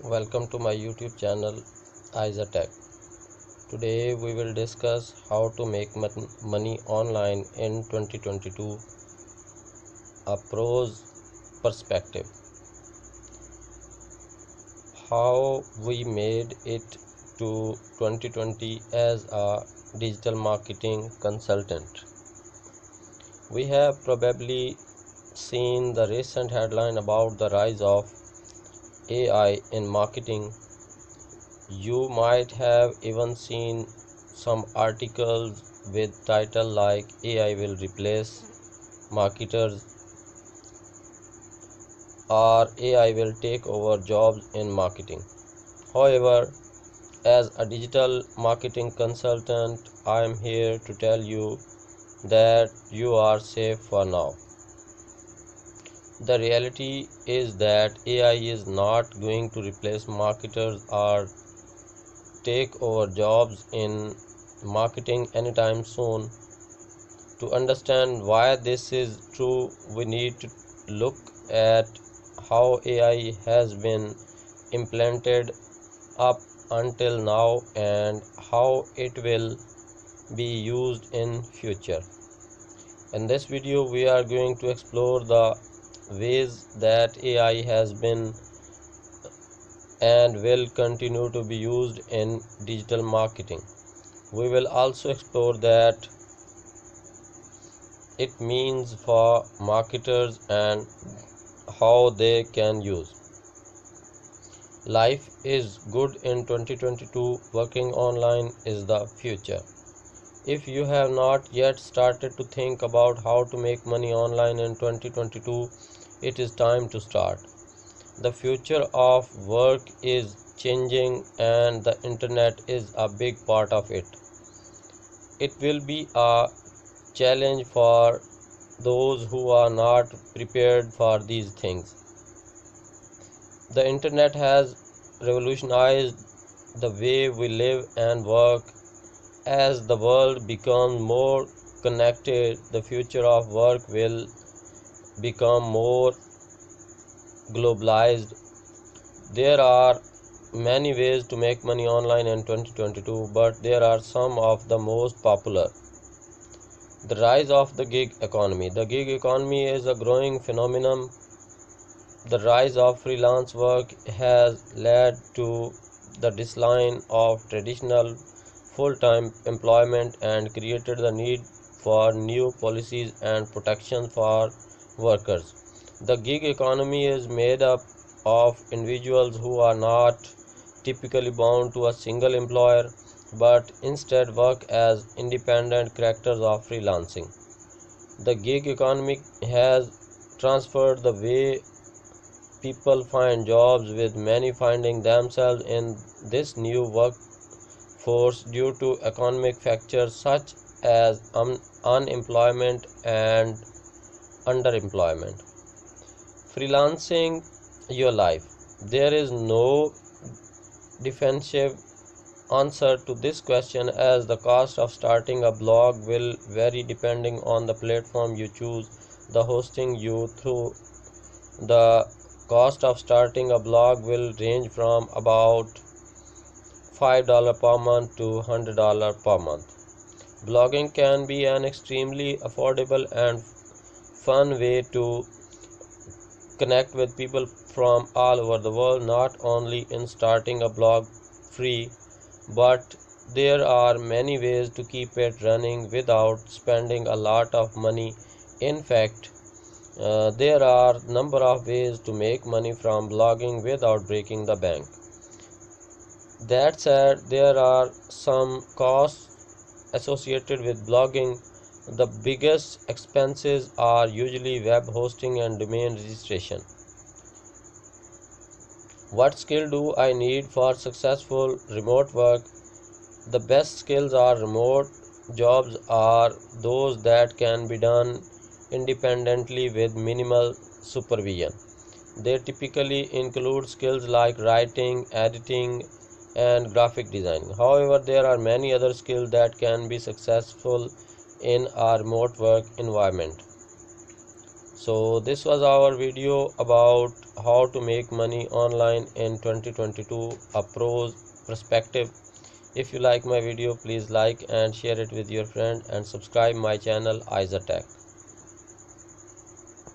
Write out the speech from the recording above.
Welcome to my YouTube channel Aiza Tech. Today we will discuss how to make money online in 2022, a pro's perspective. How we made it to 2020 as a digital marketing consultant. We have probably seen the recent headline about the rise of AI in marketing. You might have even seen some articles with title like AI will replace marketers or AI will take over jobs in marketing. However, as a digital marketing consultant, I am here to tell you that you are safe for now. The reality is that AI is not going to replace marketers or take over jobs in marketing anytime soon. To understand why this is true, we need to look at how AI has been implemented up until now and how it will be used in future. In this video, we are going to explore the ways that AI has been and will continue to be used in digital marketing. We will also explore that it means for marketers and how they can use. Life is good in 2022. Working online is the future. If you have not yet started to think about how to make money online in 2022, it is time to start. The future of work is changing and the internet is a big part of it. It will be a challenge for those who are not prepared for these things. The internet has revolutionized the way we live and work. As the world becomes more connected, the future of work will become more globalized. There are many ways to make money online in 2022, but there are some of the most popular. The rise of the gig economy. The gig economy is a growing phenomenon. The rise of freelance work has led to the decline of traditional full-time employment and created the need for new policies and protections for workers. The gig economy is made up of individuals who are not typically bound to a single employer but instead work as independent characters of freelancing. The gig economy has transferred the way people find jobs, with many finding themselves in this new workforce due to economic factors such as unemployment and underemployment. Freelancing your life. There is no definitive answer to this question, as the cost of starting a blog will vary depending on the platform you choose, the hosting you through. The cost of starting a blog will range from about $5 per month to $100 per month. Blogging can be an extremely affordable and fun way to connect with people from all over the world, not only in starting a blog free, but there are many ways to keep it running without spending a lot of money. In fact, there are number of ways to make money from blogging without breaking the bank. That said, there are some costs associated with blogging. The biggest expenses are usually web hosting and domain registration. What skill do I need for successful remote work? The best skills are remote jobs are those that can be done independently with minimal supervision. They typically include skills like writing, editing, and graphic design. However, there are many other skills that can be successful in a remote work environment. So this was our video about how to make money online in 2022, a pros perspective. If you like my video, please like and share it with your friend and subscribe my channel Aiza Tech.